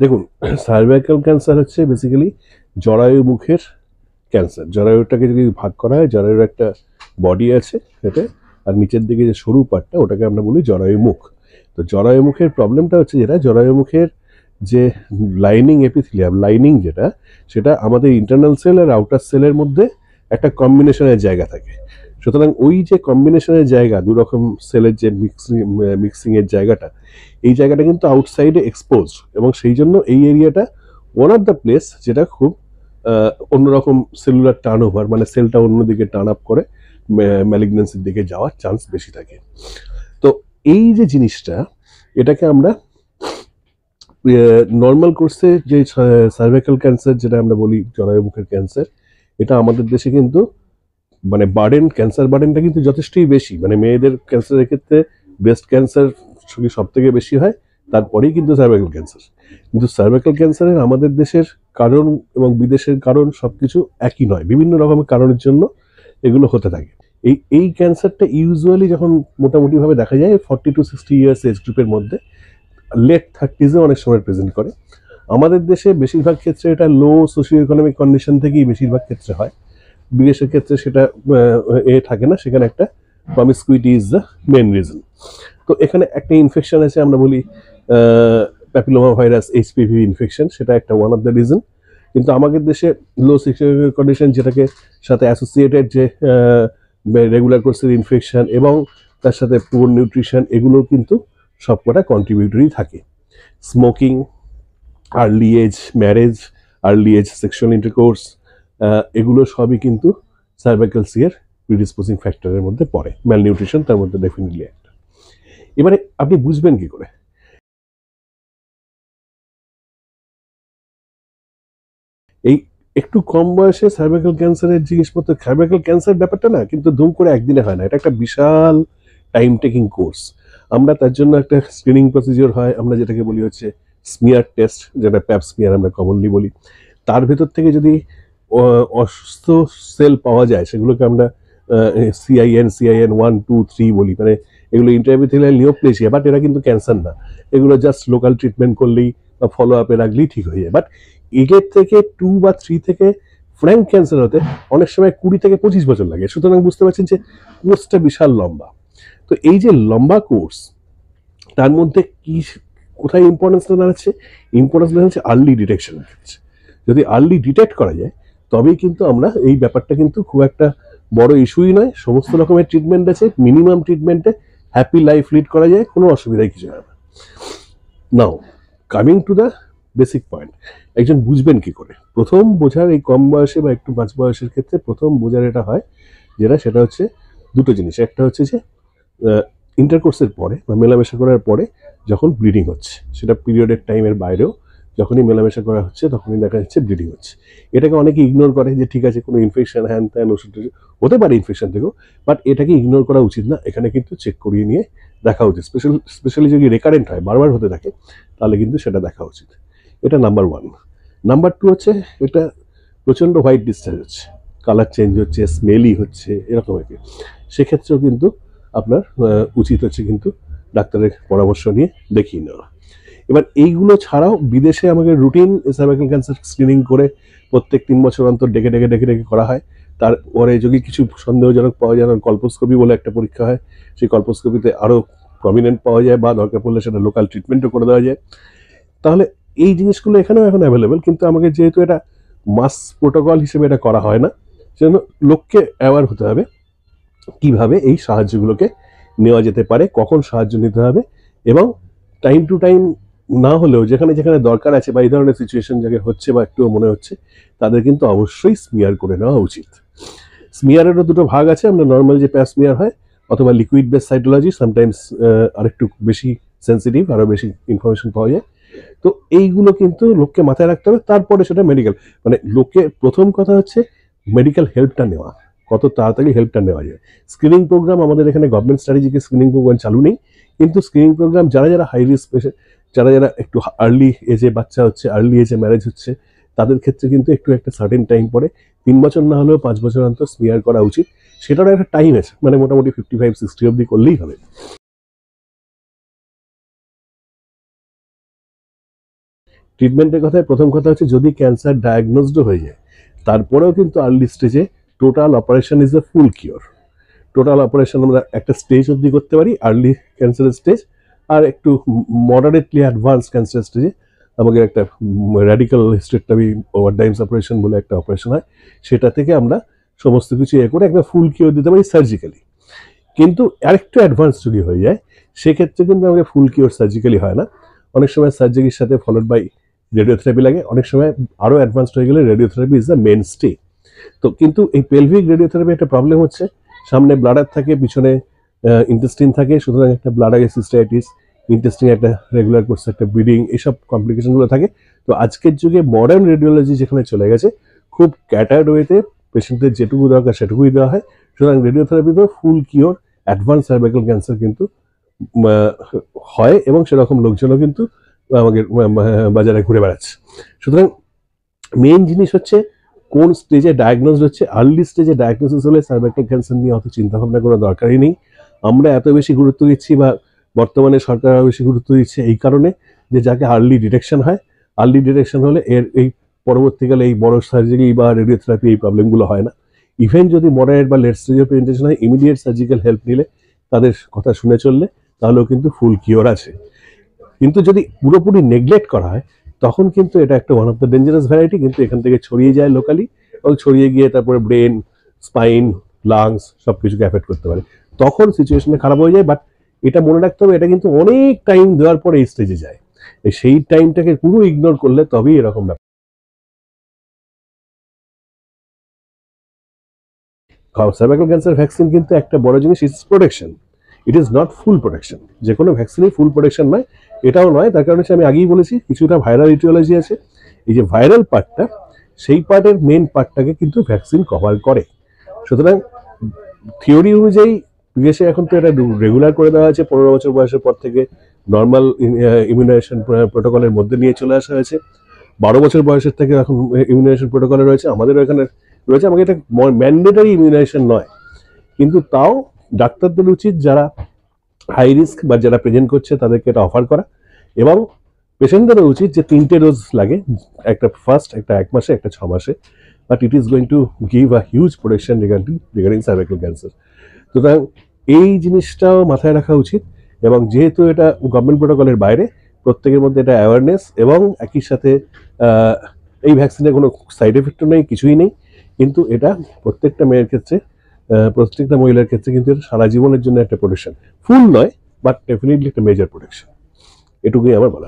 দেখুন, cervical cancer হচ্ছে basically জরায়ু মুখের ক্যান্সার। জরায়ুটাকে যদি ভাগ করা হয়, জরায়ুর একটা বডি আছে এতে, আর নিচের দিকে যে সরু পার্টটা ওটাকে আমরা বলি জরায়ু মুখ। তো জরায়ু মুখের প্রবলেমটা হচ্ছে যেটা, জরায়ু মুখের যে লাইনিং এপিথেলিয়াম, লাইনিং যেটা, সেটা আমাদের ইন্টারনাল সেল আর আউটার সেলের মধ্যে একটা কম্বিনেশনের জায়গা থাকে। সুতরাং ওই যে কম্বিনেশনের জায়গা, দু রকম সেলের যে মিক্সিং এর জায়গাটা, এই জায়গাটা কিন্তু আউটসাইডে এক্সপোজ, এবং সেই জন্য এই এরিয়াটা ওয়ান অফ দ্য প্লেস যেটা খুব অন্যরকম সেলুলার টার্ন ওভার, মানে সেলটা অন্যদিকে টার্ন আপ করে ম্যালিগন্যান্সির দিকে যাওয়ার চান্স বেশি থাকে। তো এই যে জিনিসটা, এটাকে আমরা নর্মাল কোর্সে যে সার্ভাইকাল ক্যান্সার যেটা আমরা বলি জরায়ু মুখের ক্যান্সার, এটা আমাদের দেশে কিন্তু মানে ক্যান্সার বার্ডেনটা কিন্তু যথেষ্টই বেশি। মানে মেয়েদের ক্যান্সারের ক্ষেত্রে ব্রেস্ট ক্যান্সার সব থেকে বেশি হয়, তারপরেই কিন্তু সার্ভাইকাল ক্যান্সার। কিন্তু সার্ভাইকাল ক্যান্সারের আমাদের দেশের কারণ এবং বিদেশের কারণ সবকিছু একই নয়, বিভিন্ন রকমের কারণের জন্য এগুলো হতে থাকে। এই ক্যান্সারটা ইউজুয়ালি যখন মোটামুটিভাবে দেখা যায় 40 to 60 ইয়ার্স এজ গ্রুপের মধ্যে, লেট 30s-এ অনেক সময় প্রেজেন্ট করে। আমাদের দেশে বেশিরভাগ ক্ষেত্রে এটা লো সোশিও ইকোনমিক কন্ডিশন থেকেই বেশিরভাগ ক্ষেত্রে হয়। বিদেশের ক্ষেত্রে সেটা থাকে না, সেখানে একটা প্রমিসকুইটি ইজ দ্য মেন রিজন। তো এখানে একটা ইনফেকশন আছে, আমরা বলি প্যাপিলোমা ভাইরাস, এইচপিভি ইনফেকশন, সেটা একটা ওয়ান অফ দ্য রিজন। কিন্তু আমাদের দেশে লো সোশিও কন্ডিশন, যেটাকে সাথে অ্যাসোসিয়েটেড যে রেগুলার কোর্সের ইনফেকশন এবং তার সাথে পুয়ার নিউট্রিশন, এগুলো কিন্তু সবকটা কন্ট্রিবিউটরি থাকে। Smoking, early age marriage, early age sexual intercourse, এগুলো সবই কিন্তু সার্ভাইকাল সিয়ার প্রিডিসপোজিং ফ্যাক্টরের মধ্যে পড়ে। ম্যালনিউট্রিশন তার মধ্যে ডেফিনেটলি একটা। এবারে আপনি বুঝবেন কি করে? এই একটু কম বয়সে সার্ভাইকাল ক্যান্সারের জিনিসপত্র, সার্ভাইকাল ক্যান্সার ব্যাপারটা না কিন্তু ধুম করে একদিনে হয় না, এটা একটা বিশাল টাইম টেকিং কোর্স। আমরা তার জন্য একটা স্ক্রিনিং প্রসিজিওর হয়, আমরা যেটাকে বলি হচ্ছে স্মিয়ার টেস্ট, যেটা প্যাপ স্মিয়ার আমরা কমনলি বলি। তার ভেতর থেকে যদি অসুস্থ সেল পাওয়া যায়, সেগুলোকে আমরা সিআইএন 1, 2, 3 বলি। মানে এগুলো ইন্টারভিথেলিয়াল নিওপ্লেসিয়া, বাট এরা কিন্তু ক্যান্সার না। এগুলো জাস্ট লোকাল ট্রিটমেন্ট করলেই বা ফলো আপে রাখলেই ঠিক হয়ে যায়। বাট এগের থেকে 2 বা 3 থেকে ফ্র্যাঙ্ক ক্যান্সার হতে অনেক সময় 20 থেকে 25 বছর লাগে। সুতরাং বুঝতে পারছেন যে কোর্সটা বিশাল লম্বা। তো এই যে লম্বা কোর্স, তার মধ্যে কি কোথায় ইম্পর্টেন্সটা দাঁড়াচ্ছে? ইম্পর্টেন্স দাঁড়াচ্ছে আর্লি ডিটেকশনের ক্ষেত্রে। যদি আর্লি ডিটেক্ট করা যায়, তবেই কিন্তু আমরা এই ব্যাপারটা কিন্তু খুব একটা বড় ইস্যুই নয়। সমস্ত রকমের ট্রিটমেন্ট আছে, মিনিমাম ট্রিটমেন্টে হ্যাপি লাইফ লিড করা যায়, কোনো অসুবিধাই কিছু হয় না। নাও coming to the basic point, একজন বুঝবেন কি করে? প্রথম বোঝার, এই কম বয়সে বা একটু মাঝ বয়সের ক্ষেত্রে প্রথম বোঝার এটা হয় যেটা, সেটা হচ্ছে দুটো জিনিস। একটা হচ্ছে যে ইন্টারকোর্সের পরে বা মেলামেশা করার পরে যখন ব্লিডিং হচ্ছে, সেটা পিরিয়ডের টাইমের বাইরেও যখনই মেলামেশা করা হচ্ছে তখনই দেখা যাচ্ছে ব্লিডিং হচ্ছে। এটাকে অনেকে ইগনোর করে যে ঠিক আছে, কোনো ইনফেকশন হ্যান ত্যান, ওষুধ হতে পারে ইনফেকশন থেকেও, বাট এটাকে ইগনোর করা উচিত না। এখানে কিন্তু চেক করিয়ে নিয়ে দেখা উচিত। স্পেশালি যদি রেকারেন্ট হয়, বারবার হতে থাকে, তাহলে কিন্তু সেটা দেখা উচিত। এটা নাম্বার 1। নাম্বার 2 হচ্ছে, এটা প্রচণ্ড হোয়াইট ডিসচার্জ হচ্ছে, কালার চেঞ্জ হচ্ছে, স্মেলি হচ্ছে, এরকম আর কি। সেক্ষেত্রেও কিন্তু আপনার উচিত হচ্ছে কিন্তু ডাক্তারের পরামর্শ নিয়ে দেখিয়ে নেওয়া। এবার এইগুলো ছাড়াও বিদেশে আমাকে রুটিন সার্ভাইকাল ক্যান্সার স্ক্রিনিং করে প্রত্যেক 3 বছর অন্তর ডেকে ডেকে ডেকে ডেকে করা হয়। তারপরে যদি কিছু সন্দেহজনক পাওয়া যায়, কল্পোস্কোপি বলে একটা পরীক্ষা হয়, সেই কল্পোস্কোপিতে আরও প্রমিনেন্ট পাওয়া যায়, বা দরকার পড়লে সেটা লোকাল ট্রিটমেন্টও করে দেওয়া যায়। তাহলে এই জিনিসগুলো এখানেও এখন অ্যাভেলেবেল, কিন্তু আমাকে যেহেতু এটা মাস প্রোটোকল হিসেবে এটা করা হয় না, সেজন্য লোককে অ্যাওয়ার হতে হবে কিভাবে এই সাহায্যগুলোকে নেওয়া যেতে পারে, কখন সাহায্য নিতে হবে, এবং টাইম টু টাইম না হলেও যেখানে যেখানে দরকার আছে বা এই ধরনের সিচুয়েশন যাকে হচ্ছে বা একটু মনে হচ্ছে, তাদের কিন্তু অবশ্যই স্মিয়ার করে নেওয়া উচিত। স্মিয়ারেরও দুটো ভাগ আছে, আমরা নর্মাল যে প্যাপ স্মিয়ার হয় অথবা লিকুইড বেস সাইটোলজি, সামটাইমস আরেকটু বেশি সেন্সিটিভ, আরও বেশি ইনফরমেশন পাওয়া যায়। তো এইগুলো কিন্তু লোককে মাথায় রাখতে হবে। তারপরে সেটা মেডিকেল, মানে লোকে প্রথম কথা হচ্ছে মেডিকেল হেল্পটা নেওয়া, কত তাড়াতাড়ি হেল্পটা নেওয়া যায়। স্ক্রিনিং প্রোগ্রাম আমাদের এখানে গভর্নমেন্ট স্ট্র্যাটেজিকে স্ক্রিনিং প্রোগ্রাম চালু নেই, কিন্তু স্ক্রিনিং প্রোগ্রাম যারা যারা হাই রিস্ক পেশেন্ট, যারা যারা একটু আর্লি এজে বাচ্চা হচ্ছে, আর্লি এজে ম্যারেজ হচ্ছে, তাদের ক্ষেত্রে কিন্তু একটু একটা সার্টেন টাইম পরে 3 বছর না হলেও 5 বছর অন্তর স্মিয়ার করা উচিত। সেটারও একটা টাইম আছে, মানে মোটামুটি 55-60 অব্দি করলেই হবে। ট্রিটমেন্টের কথায় প্রথম কথা হচ্ছে যদি ক্যান্সার ডায়াগনোজড হয়ে যায় তারপরেও কিন্তু আর্লি স্টেজে total operation is a full cure. Total operation আমরা একটা স্টেজ অবধি করতে পারি, আর্লি ক্যান্সারের স্টেজ, আর একটু মডারেটলি অ্যাডভান্স ক্যান্সার স্টেজে আমাদের একটা র্যাডিক্যাল হিস্টেক্টমি ওভারডাইমস অপারেশন বলে একটা অপারেশন হয়, সেটা থেকে আমরা সমস্ত কিছু করে একটা ফুল কিওর দিতে পারি সার্জিক্যালি। কিন্তু আরেকটু অ্যাডভান্স যদি হয়ে যায় সেক্ষেত্রে কিন্তু আমাকে ফুল কিওর সার্জিক্যালি হয় না, অনেক সময় সার্জারির সাথে ফলোড বাই রেডিওথেরাপি লাগে, অনেক সময় আরও অ্যাডভান্সড হয়ে গেলে radiotherapy is the mainstay. তো কিন্তু এই পেলভিক রেডিওথেরাপি একটা প্রবলেম হচ্ছে, সামনে ব্লাডার থাকে, পিছনে ইন্টেস্টিন থাকে, সুতরাং একটা ব্লাডার সিস্টাইটিস, ইন্টেস্টিন একটা রেগুলার করছে একটা ব্লিডিং, এইসব কমপ্লিকেশনগুলো থাকে। তো আজকের যুগে মডার্ন রেডিওলজি যেখানে চলে গেছে, খুব ক্যাটার্ড ওয়েতে পেশেন্টের যেটুকু দরকার সেটুকুই দেওয়া হয়। সুতরাং রেডিওথেরাপিতে ফুল কিওর অ্যাডভান্স সার্ভাইকাল ক্যান্সার কিন্তু হয়, এবং সেরকম লোকজনও কিন্তু আমাদের বাজারে ঘুরে বেড়াচ্ছে। সুতরাং মেইন জিনিস হচ্ছে কোন স্টেজে ডায়াগনোজ হচ্ছে। আর্লি স্টেজে ডায়াগনোসিস হলে সার্ভাইকাল ক্যান্সার নিয়ে অত চিন্তাভাবনা করার দরকারই নেই। আমরা এত বেশি গুরুত্ব দিচ্ছি, বা বর্তমানে সরকার আরও বেশি গুরুত্ব দিচ্ছে এই কারণে যে যাকে আর্লি ডিটেকশন হয়, আর্লি ডিটেকশন হলে এই পরবর্তীকালে এই বড় সার্জারি বা রেডিওথেরাপি এই প্রবলেমগুলো হয় না। ইভেন যদি মডারেট বা লেট স্টেজে প্রেজেন্টেশন হয়, ইমিডিয়েট সার্জিক্যাল হেল্প নিলে, তাদের কথা শুনে চললে, তাহলেও কিন্তু ফুল কিওর আছে। কিন্তু যদি পুরোপুরি নেগলেক্ট করা হয় তখন কিন্তু এটা একটা one of the dangerous variety, কিন্তু এখান থেকে ছড়িয়ে যায় লোকালি, এবং ছড়িয়ে গিয়ে তারপরে ব্রেন, স্পাইন, লাংস সব কিছুকে অ্যাফেক্ট করতে পারে। তখন সিচুয়েশনটা খারাপ হয়ে যায়। বাট এটা মনে রাখতে হবে, এটা কিন্তু অনেক টাইম দেওয়ার পরে এই স্টেজে যায়, সেই টাইমটাকে পুরো ইগনোর করলে তবেই এরকম ব্যাপার। সার্ভাইকাল ক্যান্সার ভ্যাকসিন কিন্তু একটা বড় জিনিস, it's protection, it is not full protection. যে কোনো ভ্যাকসিনই ফুল প্রোটেকশন নয়, এটাও নয়। তার কারণে আমি আগেই বলেছি কিছুটা ভাইরাল ইটিওলজি আছে, এই যে ভাইরাল পার্টটা, সেই পার্টের মেন পার্টটাকে কিন্তু ভ্যাকসিন কভার করে। সুতরাং থিওরি অনুযায়ী বিদেশে এখন তো এটা রেগুলার করে দেওয়া আছে, 15 বছর বয়সের পর থেকে নর্মাল ইমিউনাইজেশন প্রোটোকলের মধ্যে নিয়ে চলে আসা হয়েছে। 12 বছর বয়সের থেকে এখন ইমিউনাইজেশন প্রোটোকলে রয়েছে, আমাদের এখানে রয়েছে। আমাকে এটা ম্যান্ডেটারি ইমিউনাইজেশন নয়, কিন্তু তাও ডাক্তারদের উচিত যারা হাই রিস্ক বা যারা প্রেজেন্ট করছে তাদেরকে এটা অফার করা, এবং পেশেন্টদেরও উচিত যে 3টে ডোজ লাগে, একটা ফার্স্ট, একটা 1 মাসে, একটা 6 মাসে, but it is going to give a huge protection regarding cervical cancer. সুতরাং এই জিনিসটাও মাথায় রাখা উচিত, এবং যেহেতু এটা গভর্নমেন্ট প্রোটোকলের বাইরে, প্রত্যেকের মধ্যে এটা অ্যাওয়ারনেস, এবং একই সাথে এই ভ্যাকসিনের কোনো সাইড এফেক্টও নেই, কিছুই নেই, কিন্তু এটা প্রত্যেকটা মেয়ের ক্ষেত্রে, প্রত্যেকটা মহিলার ক্ষেত্রে কিন্তু এটা সারা জীবনের জন্য একটা প্রোটেকশন, ফুল নয় বাট ডেফিনেটলি একটা মেজর প্রোটেকশন। এটুকুই আমার বলার।